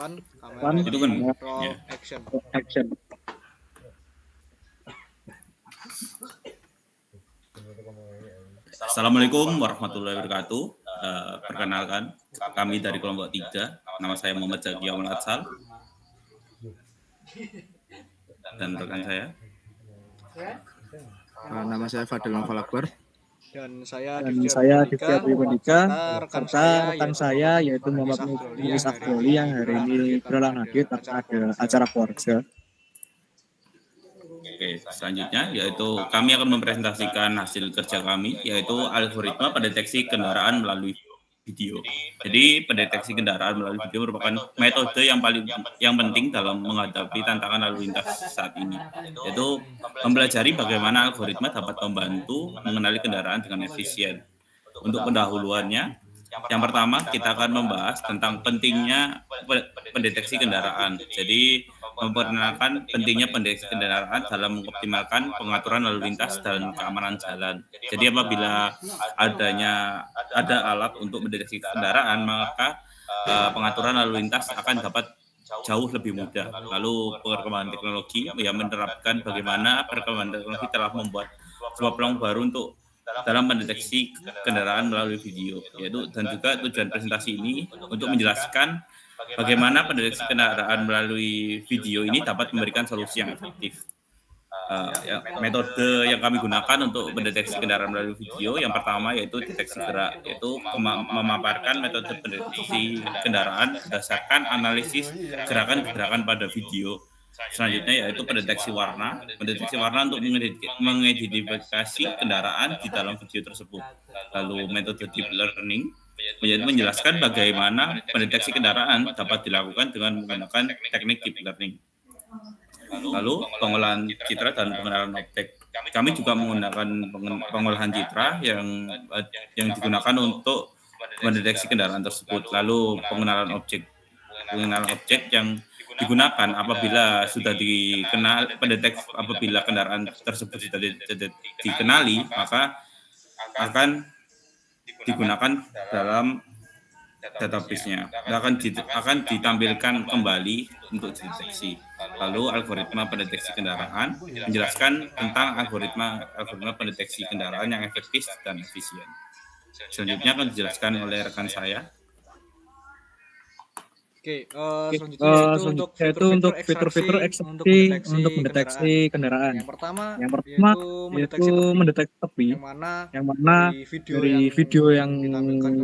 Kamera Itu kan roll ya. action. Action. Assalamualaikum warahmatullahi wabarakatuh. Perkenalkan, kami dari kelompok 3. Nama saya Muhammad Zaki Amal Atsal. Dan rekan saya. Nama saya Fadil Noval Akbar. Dan saya Divya Pribandika serta rekan saya yaitu Muhammad Mulis Afdoli yang hari ini berhalangan hadir karena ada acara keluarga. Oke, selanjutnya yaitu kami akan mempresentasikan hasil kerja kami, yaitu algoritma pendeteksi kendaraan melalui video. Jadi pendeteksi kendaraan melalui video merupakan metode yang penting dalam menghadapi tantangan lalu lintas saat ini, yaitu mempelajari bagaimana algoritma dapat membantu mengenali kendaraan dengan efisien. Untuk pendahuluannya, yang pertama kita akan membahas tentang pentingnya pendeteksi kendaraan. Jadi memperkenalkan pentingnya pendeteksi kendaraan dalam mengoptimalkan pengaturan lalu lintas dan keamanan jalan. Jadi apabila ada alat untuk mendeteksi kendaraan, maka pengaturan lalu lintas akan dapat jauh lebih mudah. Lalu perkembangan teknologi yang menerapkan bagaimana perkembangan teknologi telah membuat sebuah peluang baru untuk dalam mendeteksi kendaraan melalui video, yaitu dan juga tujuan presentasi ini untuk menjelaskan bagaimana pendeteksi kendaraan melalui video ini dapat memberikan solusi yang efektif. Metode yang kami gunakan untuk mendeteksi kendaraan melalui video yang pertama yaitu deteksi gerak, yaitu memaparkan metode pendeteksi kendaraan berdasarkan analisis gerakan-gerakan pada video. Selanjutnya yaitu pendeteksi warna. Pendeteksi warna untuk mengidentifikasi kendaraan di dalam video tersebut. Lalu metode deep learning yaitu menjelaskan bagaimana pendeteksi kendaraan dapat dilakukan dengan menggunakan teknik deep learning. Lalu pengolahan citra dan pengenalan objek. Kami juga menggunakan pengolahan citra yang digunakan untuk mendeteksi kendaraan tersebut. Lalu pengenalan objek yang digunakan apabila sudah dikenal apabila kendaraan tersebut sudah dikenali, maka akan digunakan dalam database-nya, akan ditampilkan kembali untuk dideteksi. Lalu algoritma pendeteksi kendaraan menjelaskan tentang algoritma pendeteksi kendaraan yang efektif dan efisien. Selanjutnya akan dijelaskan oleh rekan saya. Selanjutnya yaitu untuk fitur-fitur ekstraksi untuk mendeteksi kendaraan. Yang pertama yaitu mendeteksi tepi, yang mana dari video yang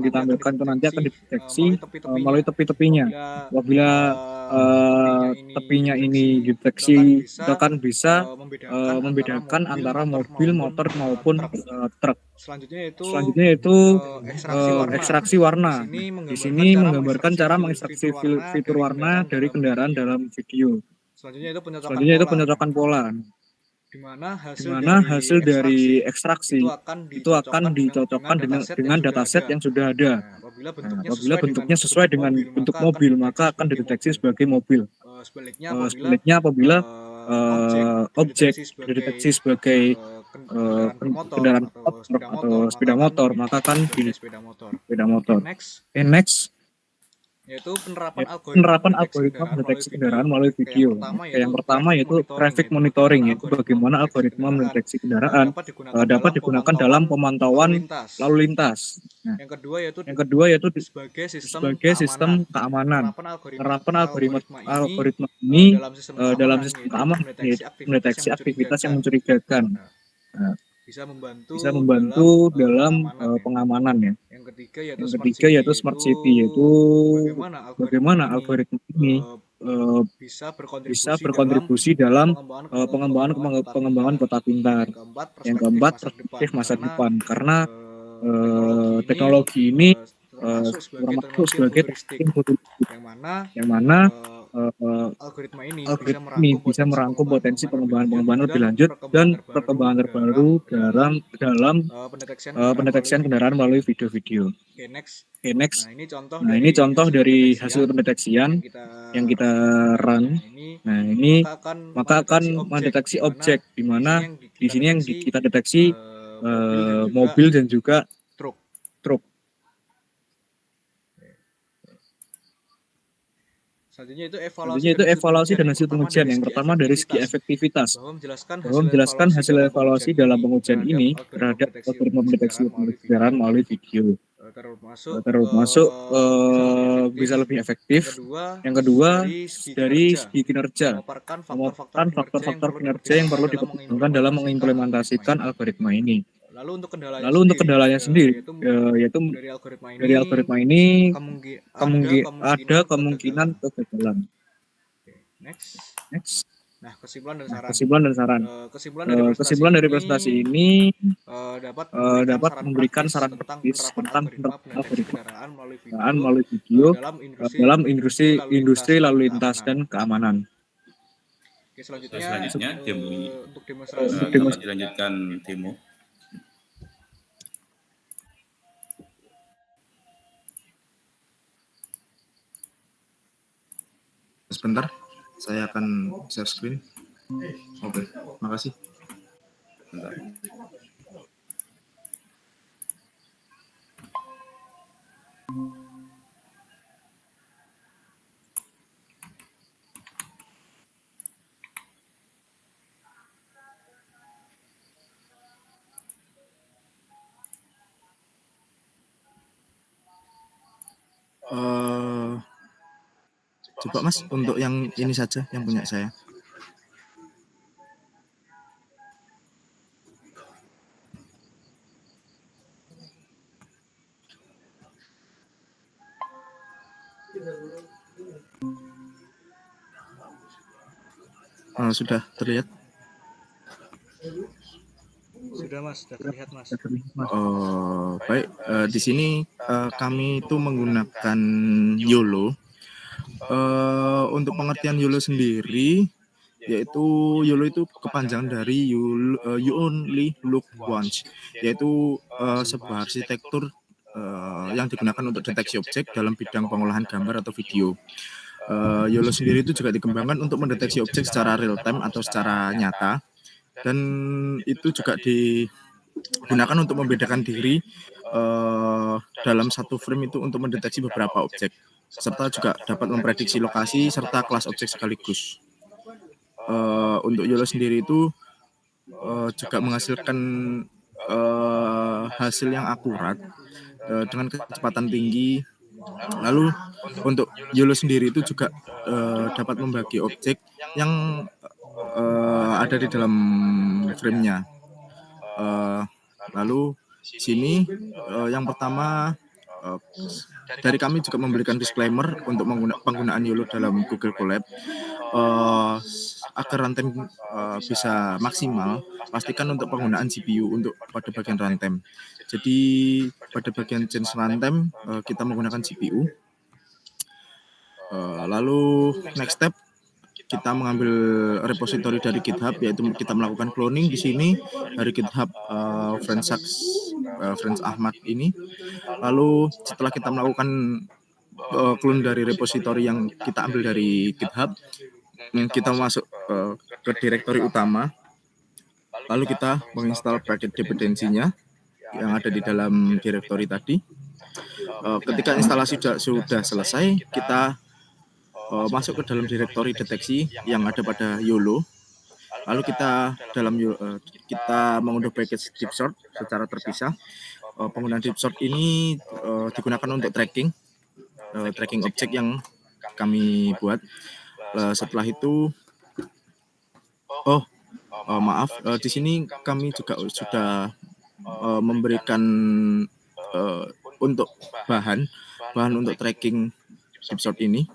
ditampilkan itu nanti akan dideteksi melalui tepi-tepinya. Apabila tepinya ini dideteksi, itu akan bisa membedakan antara mobil, motor maupun truk. Selanjutnya yaitu ekstraksi warna. Di sini menggambarkan cara mengekstraksi fitur warna dari kendaraan dalam video. Selanjutnya itu pencocokan pola. Di mana hasil dari ekstraksi itu akan dicocokkan dengan dataset yang sudah ada. Apabila bentuknya sesuai dengan bentuk mobil, maka akan dideteksi sebagai mobil. Sebaliknya apabila objek dideteksi sebagai kendaraan atau sepeda motor, maka akan di sepeda motor. Next yaitu penerapan algoritma mendeteksi kendaraan melalui video. Yang pertama yaitu traffic monitoring, yaitu bagaimana algoritma mendeteksi kendaraan dapat digunakan dalam pemantauan lalu lintas. Nah, yang kedua yaitu sebagai sistem keamanan. Penerapan algoritma ini dalam sistem keamanan yaitu mendeteksi aktivitas yang mencurigakan. Nah, bisa membantu dalam pengamanan ya. Yang ketiga yaitu smart city, yaitu bagaimana algoritma ini bisa berkontribusi dalam pengembangan kota pintar. Yang keempat perspektif masa depan, karena teknologi ini termasuk sebagai teknologi futuristik, yang mana algoritma ini bisa merangkum potensi pengembangan lebih lanjut dan perkembangan terbaru dalam pendeteksian kendaraan melalui video-video. Oke, next. Nah, ini contoh dari hasil pendeteksian yang kita run. Nah, ini maka akan mendeteksi objek, di mana di sini yang kita deteksi mobil dan juga truk. Selanjutnya itu evaluasi dan hasil pengujian. Yang pertama dari segi efektivitas, bahwa menjelaskan hasil evaluasi dalam pengujian ini terhadap algoritma pendeteksi kendaraan melalui video. Termasuk bisa lebih efektif. Yang kedua dari segi kinerja, memaparkan faktor-faktor kinerja yang perlu dipertimbangkan dalam mengimplementasikan algoritma ini. Lalu untuk kendalanya sendiri, yaitu dari algoritma ini ada kemungkinan kegagalan. Next. Kesimpulan dan saran. Kesimpulan dari presentasi ini dapat memberikan saran praktis tentang algoritma kendaraan melalui video dalam industri lalu lintas dan keamanan. Selanjutnya demo ini Untuk demo dapat dilanjutkan demo. Sebentar, saya akan share screen. Oke, makasih. Bentar. Coba Mas, untuk yang ini saja, yang punya saya. Sudah terlihat? Sudah Mas, sudah terlihat Mas. Baik, di sini kami itu menggunakan YOLO. Untuk pengertian YOLO sendiri, yaitu YOLO itu kepanjangan dari You Only Look Once, yaitu sebuah arsitektur yang digunakan untuk deteksi objek dalam bidang pengolahan gambar atau video. YOLO sendiri itu juga dikembangkan untuk mendeteksi objek secara real time atau secara nyata, dan itu juga digunakan untuk membedakan diri dalam satu frame itu untuk mendeteksi beberapa objek, serta juga dapat memprediksi lokasi serta kelas objek sekaligus. Untuk YOLO sendiri itu juga menghasilkan hasil yang akurat dengan kecepatan tinggi. Lalu untuk YOLO sendiri itu juga dapat membagi objek yang ada di dalam frame-nya. Lalu sini yang pertama dari kami juga memberikan disclaimer untuk penggunaan YOLO dalam Google Colab. Agar runtime bisa maksimal, pastikan untuk penggunaan GPU untuk pada bagian runtime. Jadi pada bagian change runtime kita menggunakan GPU. Lalu next step, kita mengambil repository dari GitHub, yaitu kita melakukan cloning di sini dari GitHub Friends Ahmad ini. Lalu setelah kita melakukan clone dari repository yang kita ambil dari GitHub, kita masuk ke direktori utama. Lalu kita menginstal paket dependensinya yang ada di dalam direktori tadi. Ketika instalasi sudah selesai, kita masuk ke dalam direktori deteksi yang ada pada YOLO. Lalu kita kita mengunduh package DeepSort secara terpisah. Penggunaan DeepSort ini digunakan untuk tracking objek yang kami buat. Setelah itu, maaf, di sini kami juga sudah memberikan untuk bahan untuk tracking DeepSort ini.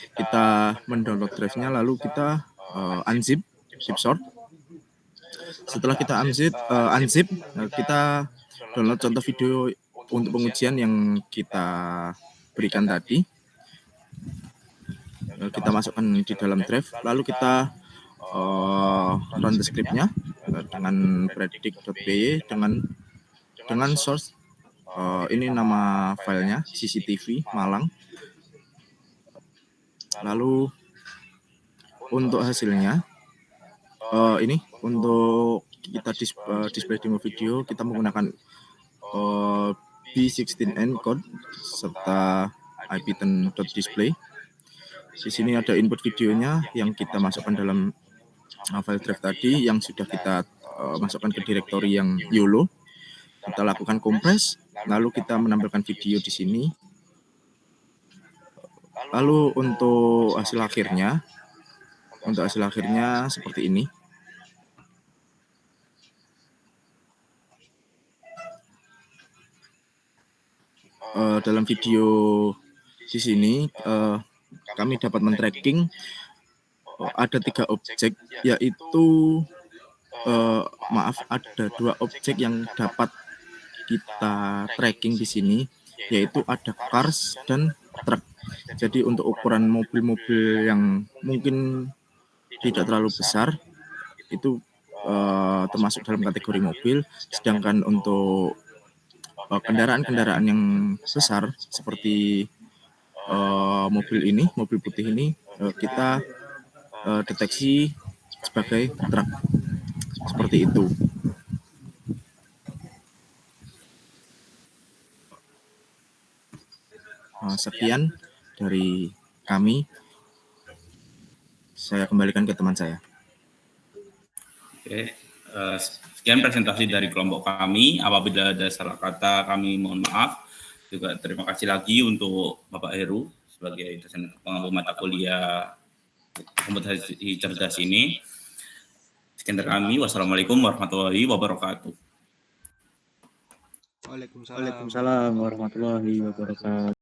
Kita mendownload drive-nya, lalu kita unzip DeepSort. Setelah kita unzip, kita download contoh video untuk pengujian yang kita berikan tadi. Kita masukkan di dalam drive, lalu kita run the script-nya dengan predict.py dengan source ini nama filenya CCTV Malang. Lalu untuk hasilnya ini untuk kita display demo video, kita menggunakan B16N code serta IP10.display. Di sini ada input videonya yang kita masukkan dalam file drive tadi yang sudah kita masukkan ke direktori yang YOLO. Kita lakukan kompres, lalu kita menampilkan video di sini. Lalu untuk hasil akhirnya seperti ini. Dalam video di sini kami dapat men-tracking ada 3 objek, yaitu ada 2 objek yang dapat kita tracking di sini, yaitu ada cars dan truk. Jadi untuk ukuran mobil-mobil yang mungkin tidak terlalu besar itu termasuk dalam kategori mobil, sedangkan untuk kendaraan-kendaraan yang besar seperti mobil putih ini kita deteksi sebagai truk, seperti itu. Sekian dari kami. Saya kembalikan ke teman saya. Oke, sekian presentasi dari kelompok kami. Apabila ada salah kata, kami mohon maaf. Juga terima kasih lagi untuk Bapak Heru sebagai dosen pengampu mata kuliah komputasi cerdas ini. Sekian dari kami. Wassalamualaikum warahmatullahi wabarakatuh. Waalaikumsalam warahmatullahi wabarakatuh.